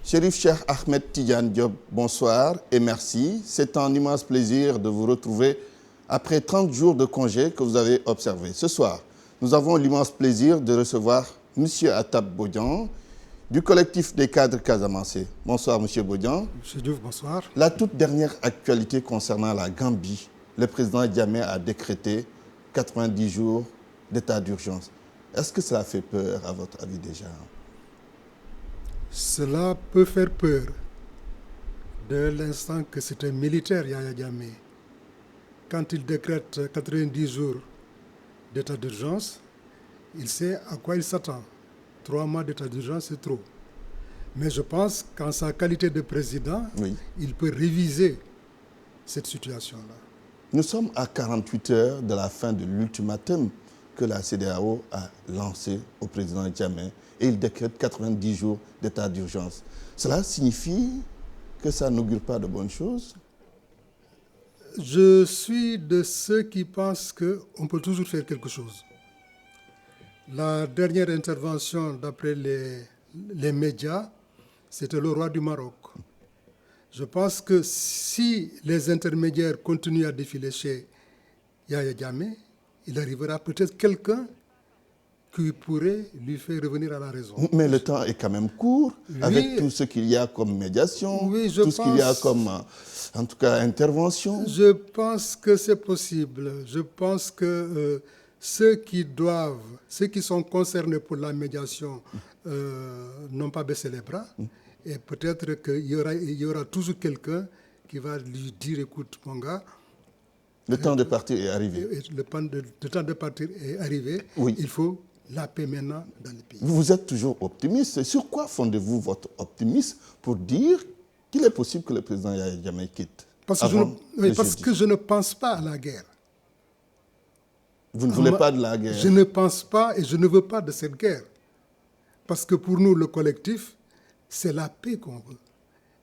Chérif Cheikh Ahmed Tidiane Diop, bonsoir et merci. C'est un immense plaisir de vous retrouver après 30 jours de congé que vous avez observé. Ce soir, nous avons l'immense plaisir de recevoir M. Atab Bodian du collectif des cadres casamançais. Bonsoir M. Bodian. M. Diouf, bonsoir. La toute dernière actualité concernant la Gambie, le président Jammeh a décrété 90 jours d'état d'urgence. Est-ce que cela fait peur à votre avis déjà? Cela peut faire peur dès l'instant que c'est un militaire, Yahya Jammeh. Quand il décrète 90 jours d'état d'urgence, il sait à quoi il s'attend. 3 mois d'état d'urgence, c'est trop. Mais je pense qu'en sa qualité de président, il peut réviser cette situation-là. Nous sommes à 48 heures de la fin de l'ultimatum que la CEDEAO a lancé au président Jammeh et il décrète 90 jours d'état d'urgence. Cela signifie que ça n'augure pas de bonnes choses? Je suis de ceux qui pensent qu'on peut toujours faire quelque chose. La dernière intervention, d'après les médias, c'était le roi du Maroc. Je pense que si les intermédiaires continuent à défiler chez Yahya Jammeh, il arrivera peut-être quelqu'un qui pourrait lui faire revenir à la raison. Mais le temps est quand même court, avec tout ce qu'il y a comme médiation, tout ce qu'il y a comme, en tout cas, intervention. Je pense que c'est possible. Je pense que ceux qui sont concernés pour la médiation n'ont pas baissé les bras. Et peut-être qu'il y aura toujours quelqu'un qui va lui dire, écoute, mon gars, le temps de partir est arrivé. Le temps de partir est arrivé. Oui. Il faut la paix maintenant dans le pays. Vous êtes toujours optimiste. Sur quoi fondez-vous votre optimisme pour dire qu'il est possible que le président Yahya Jammeh quitte? Parce que je ne pense pas à la guerre. Vous ne voulez pas de la guerre? Je ne pense pas et je ne veux pas de cette guerre. Parce que pour nous, le collectif, c'est la paix qu'on veut.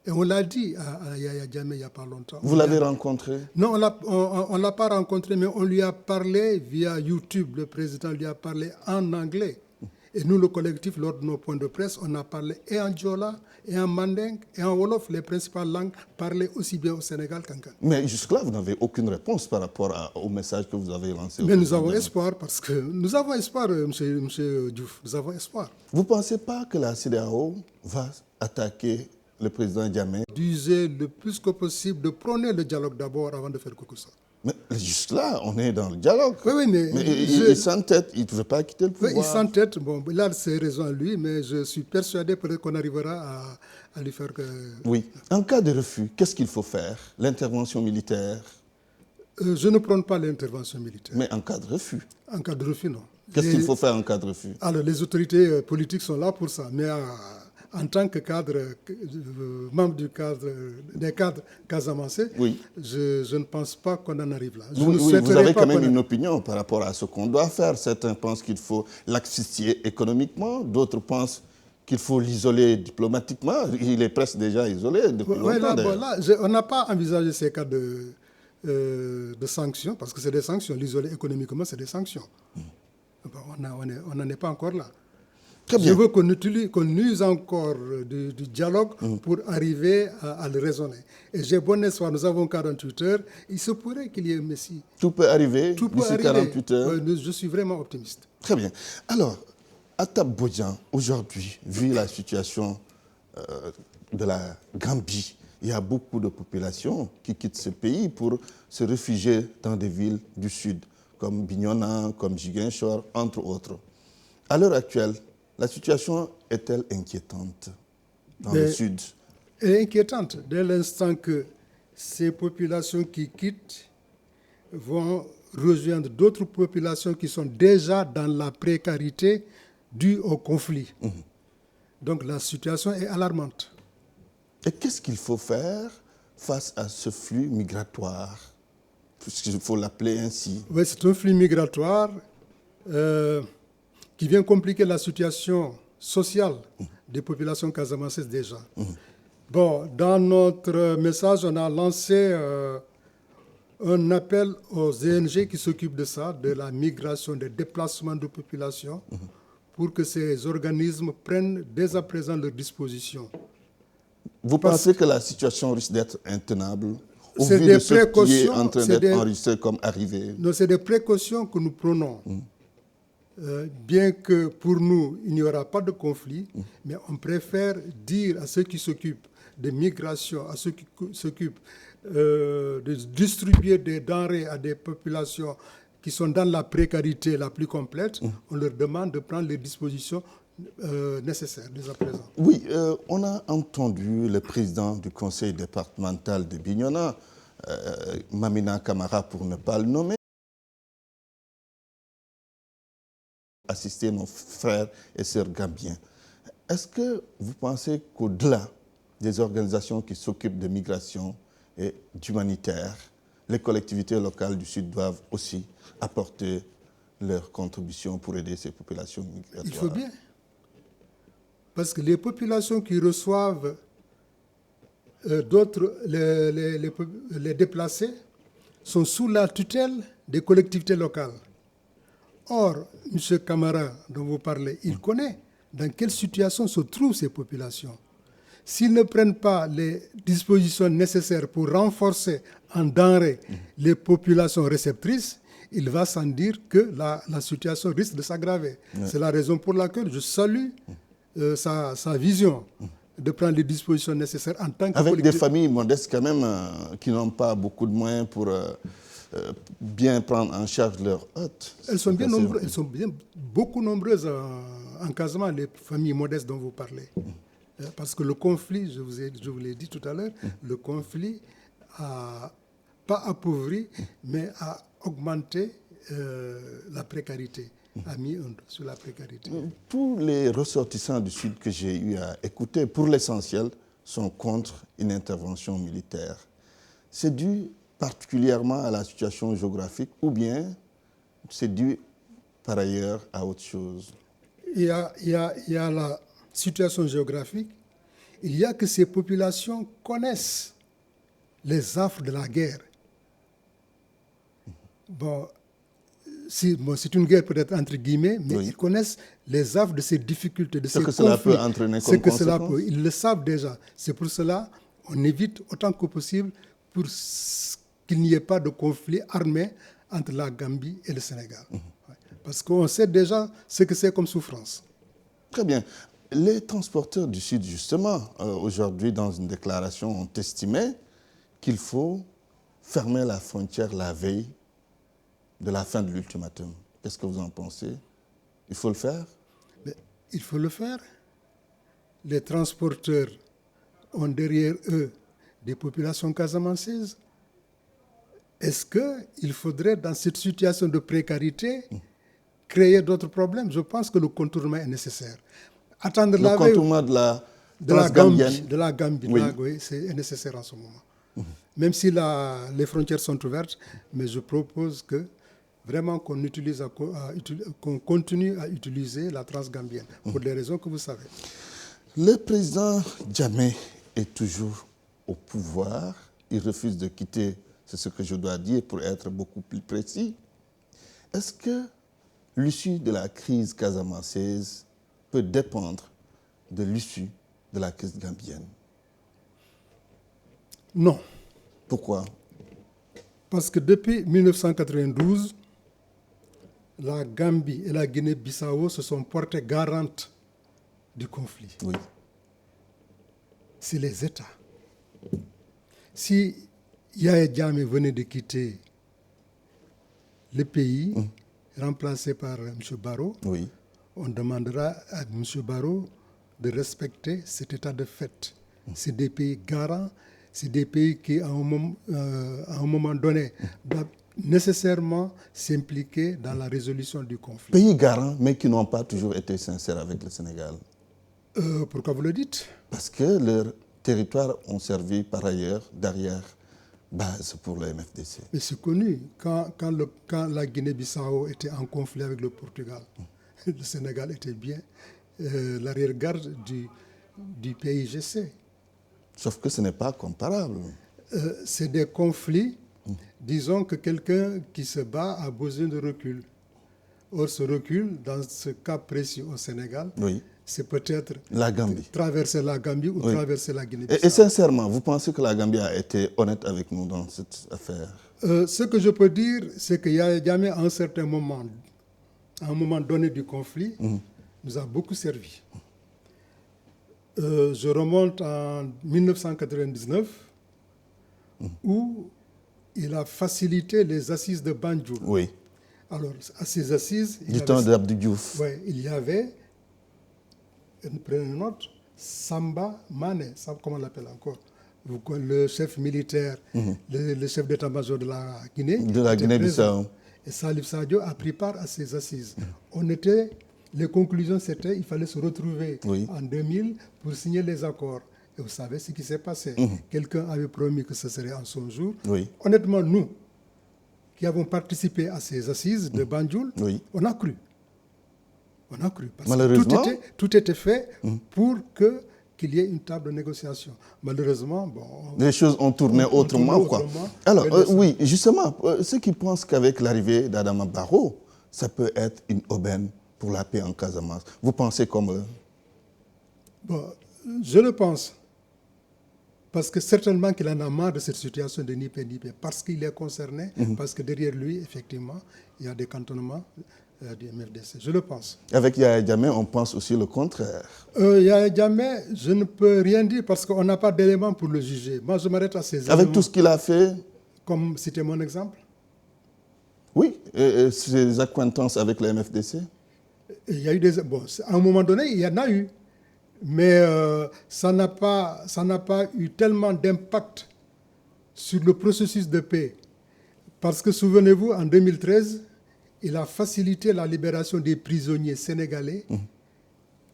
Et on l'a dit à Yahya Jammeh il n'y a pas longtemps. Vous l'avez rencontré? Non, on ne l'a pas rencontré, mais on lui a parlé via YouTube. Le président lui a parlé en anglais. Et nous, le collectif, lors de nos points de presse, on a parlé et en Diola, et en Manding, et en Wolof, les principales langues parlées aussi bien au Sénégal qu'en Ghana. Mais jusque-là, vous n'avez aucune réponse par rapport au message que vous avez lancé. Mais nous avons espoir, parce que nous avons espoir, M. Diouf, nous avons espoir. Vous ne pensez pas que la CEDEAO va attaquer le président Jammeh? D'user le plus que possible, de prôner le dialogue d'abord avant de faire quoi que ce soit. Mais juste là, on est dans le dialogue. Oui, mais il s'entête, il ne veut pas quitter le pouvoir. Oui, il s'entête. Bon, il a ses raisons à lui, mais je suis persuadé peut-être qu'on arrivera à lui faire que... Oui. En cas de refus, qu'est-ce qu'il faut faire? L'intervention militaire? Je ne prône pas l'intervention militaire. Mais en cas de refus? En cas de refus, non. Qu'est-ce qu'il faut faire en cas de refus? Alors, les autorités politiques sont là pour ça, mais en tant que cadre, membre des cadres casamançais, je ne pense pas qu'on en arrive là. Vous avez quand même une opinion par rapport à ce qu'on doit faire. Certains pensent qu'il faut l'asphyxier économiquement, d'autres pensent qu'il faut l'isoler diplomatiquement. Il est presque déjà isolé depuis longtemps. On n'a pas envisagé ces cas de sanctions, parce que c'est des sanctions. L'isoler économiquement, c'est des sanctions. On n'en est pas encore là. Je veux qu'on use encore du dialogue pour arriver à le raisonner. Et j'ai bon espoir, nous avons 48 heures, il se pourrait qu'il y ait un messie. Tout peut arriver d'ici 48 heures. Je suis vraiment optimiste. Très bien. Alors, Atab Bodian, aujourd'hui, vu la situation de la Gambie, il y a beaucoup de populations qui quittent ce pays pour se réfugier dans des villes du sud, comme Bignona, comme Ziguinchor, entre autres. À l'heure actuelle, la situation est-elle inquiétante dans le sud? Elle est inquiétante dès l'instant que ces populations qui quittent vont rejoindre d'autres populations qui sont déjà dans la précarité due au conflit. Donc la situation est alarmante. Et qu'est-ce qu'il faut faire face à ce flux migratoire, puisqu'il faut l'appeler ainsi? Oui, c'est un flux migratoire qui vient compliquer la situation sociale des populations casamançaises déjà. Bon, dans notre message, on a lancé un appel aux ONG qui s'occupent de ça, de la migration, des déplacements de population, pour que ces organismes prennent dès à présent leurs dispositions Vous pensez que la situation risque d'être intenable au C'est vu des de ce qui est précautions, en train c'est d'être des- enregistré comme arrivé? Non, c'est des précautions que nous prenons. Bien que pour nous, il n'y aura pas de conflit, mais on préfère dire à ceux qui s'occupent des migrations, à ceux qui s'occupent de distribuer des denrées à des populations qui sont dans la précarité la plus complète, on leur demande de prendre les dispositions nécessaires dès à présent. Oui, on a entendu le président du conseil départemental de Bignona, Mamina Camara pour ne pas le nommer, assister nos frères et sœurs gambiens. Est-ce que vous pensez qu'au-delà des organisations qui s'occupent de migration et d'humanitaire, les collectivités locales du Sud doivent aussi apporter leur contribution pour aider ces populations migratoires? Il faut bien. Parce que les populations qui reçoivent les déplacés sont sous la tutelle des collectivités locales. Or, M. Camara, dont vous parlez, il connaît dans quelle situation se trouvent ces populations. S'ils ne prennent pas les dispositions nécessaires pour renforcer en denrées les populations réceptrices, il va sans dire que la situation risque de s'aggraver. C'est la raison pour laquelle je salue sa vision de prendre les dispositions nécessaires en tant que avec des familles modestes quand même qui n'ont pas beaucoup de moyens pour bien prendre en charge leurs hôtes. Elles sont bien nombreuses, beaucoup nombreuses en Casamance, les familles modestes dont vous parlez. Parce que le conflit, je vous l'ai dit tout à l'heure, le conflit a pas appauvri, mais a augmenté la précarité, a mis sur la précarité. Tous les ressortissants du Sud que j'ai eu à écouter, pour l'essentiel, sont contre une intervention militaire. C'est dû particulièrement à la situation géographique ou bien c'est dû par ailleurs à autre chose? Il y a la situation géographique. Il y a que ces populations connaissent les affres de la guerre. Bon, c'est une guerre peut-être entre guillemets, mais ils connaissent les affres de ces difficultés, de ces conflits. Ce que cela peut entraîner comme conséquence. Ils le savent déjà. C'est pour cela qu'on évite autant que possible pour qu'il n'y ait pas de conflit armé entre la Gambie et le Sénégal. Parce qu'on sait déjà ce que c'est comme souffrance. Très bien. Les transporteurs du Sud, justement, aujourd'hui, dans une déclaration, ont estimé qu'il faut fermer la frontière la veille de la fin de l'ultimatum. Qu'est-ce que vous en pensez? Il faut le faire? Mais il faut le faire. Les transporteurs ont derrière eux des populations casamançaises. Est-ce qu'il faudrait, dans cette situation de précarité, créer d'autres problèmes? Je pense que le contournement est nécessaire. Attendre le contournement de la Gambie, oui, c'est nécessaire en ce moment. Même si les frontières sont ouvertes, mais je propose que vraiment qu'on continue à utiliser la transgambienne, pour des raisons que vous savez. Le président Jammeh est toujours au pouvoir. Il refuse de quitter, c'est ce que je dois dire pour être beaucoup plus précis. Est-ce que l'issue de la crise casamançaise peut dépendre de l'issue de la crise gambienne? Non. Pourquoi? Parce que depuis 1992, la Gambie et la Guinée-Bissau se sont portées garantes du conflit. Oui. C'est les États. Si Yahya Jammeh venait de quitter le pays, remplacé par M. Barrow, oui, on demandera à M. Barrow de respecter cet état de fait. C'est des pays garants, c'est des pays qui, à un moment donné, doivent nécessairement s'impliquer dans la résolution du conflit. Pays garants, mais qui n'ont pas toujours été sincères avec le Sénégal. Pourquoi vous le dites? Parce que leurs territoires ont servi par ailleurs d'arrière base pour le MFDC. Mais c'est connu, quand la Guinée-Bissau était en conflit avec le Portugal, le Sénégal était bien l'arrière-garde du PIGC. Sauf que ce n'est pas comparable. C'est des conflits, disons que quelqu'un qui se bat a besoin de recul. Or, ce recul, dans ce cas précis au Sénégal, Oui. c'est peut-être La Gambie. traverser la Gambie ou Oui. traverser la Guinée-Bissau. Et sincèrement, vous pensez que la Gambie a été honnête avec nous dans cette affaire? Ce que je peux dire, c'est qu'il y a jamais à un certain moment, à un moment donné du conflit, nous a beaucoup servi. Je remonte en 1999, où il a facilité les assises de Banjul. Oui. Alors, à ces assises, Du temps d'Abdou Diouf. ouais, il y avait, prenez note, Samba Mane, comment on l'appelle encore, le chef militaire, le chef d'état-major de la Guinée. De la était Guinée-Bissau. présent. Et Salif Sadio a pris part à ces assises. Les conclusions, c'était qu'il fallait se retrouver Oui. en 2000 pour signer les accords. Et vous savez ce qui s'est passé. Quelqu'un avait promis que ce serait en son jour. Oui. Honnêtement, nous, qui avons participé à ces assises de Banjul, Oui. on a cru. On a cru. Parce Malheureusement. que tout était fait pour qu'il y ait une table de négociation. Malheureusement, bon, Les choses ont tourné autrement, tourné quoi. autrement. Alors, Mais oui, justement, ceux qui pensent qu'avec l'arrivée d'Adama Barrow, ça peut être une aubaine pour la paix en Casamance. Vous pensez comme eux? bon, je le pense. Parce que certainement qu'il en a marre de cette situation de ni paix ni paix. Parce qu'il est concerné, parce que derrière lui, effectivement, il y a des cantonnements du MFDC. Je le pense. Avec Yahya Jammeh, on pense aussi le contraire. Yahya Jammeh, je ne peux rien dire parce qu'on n'a pas d'éléments pour le juger. Moi, je m'arrête à ces éléments. Avec tout ce qu'il a fait, Comme c'était mon exemple. oui, et ses acquaintances avec le MFDC. Il y a eu bon, à un moment donné, il y en a eu. Mais ça n'a pas eu tellement d'impact sur le processus de paix. Parce que souvenez-vous, en 2013, il a facilité la libération des prisonniers sénégalais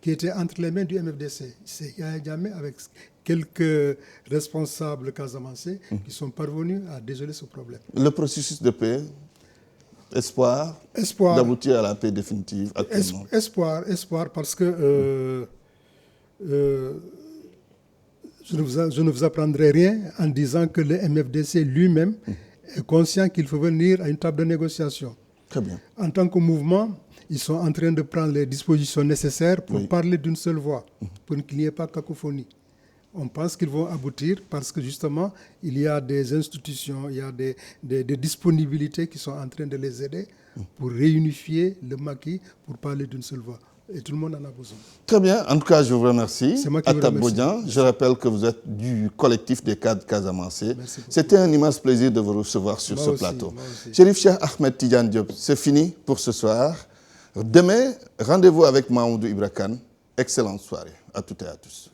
qui étaient entre les mains du MFDC. C'est Yahya Jammeh avec quelques responsables casamançais qui sont parvenus à dégeler ce problème. Le processus de paix, espoir d'aboutir à la paix définitive actuellement. Espoir, parce que je ne vous apprendrai rien en disant que le MFDC lui-même est conscient qu'il faut venir à une table de négociation. Très bien. En tant que mouvement, ils sont en train de prendre les dispositions nécessaires pour parler d'une seule voix, pour qu'il n'y ait pas cacophonie. On pense qu'ils vont aboutir parce que justement, il y a des institutions, il y a des disponibilités qui sont en train de les aider pour réunifier le maquis, pour parler d'une seule voix. Et tout le monde en a besoin. Très bien. En tout cas, je vous remercie. C'est moi qui vous Atta remercie. Bodian, je rappelle que vous êtes du collectif des cadres casamançais. Merci beaucoup. C'était un immense plaisir de vous recevoir sur Moi ce aussi, plateau. moi aussi. Chérif Cheikh Ahmed Tidiane Diop, c'est fini pour ce soir. Demain, rendez-vous avec Mahmoudou Ibra Kane. Excellente soirée à toutes et à tous.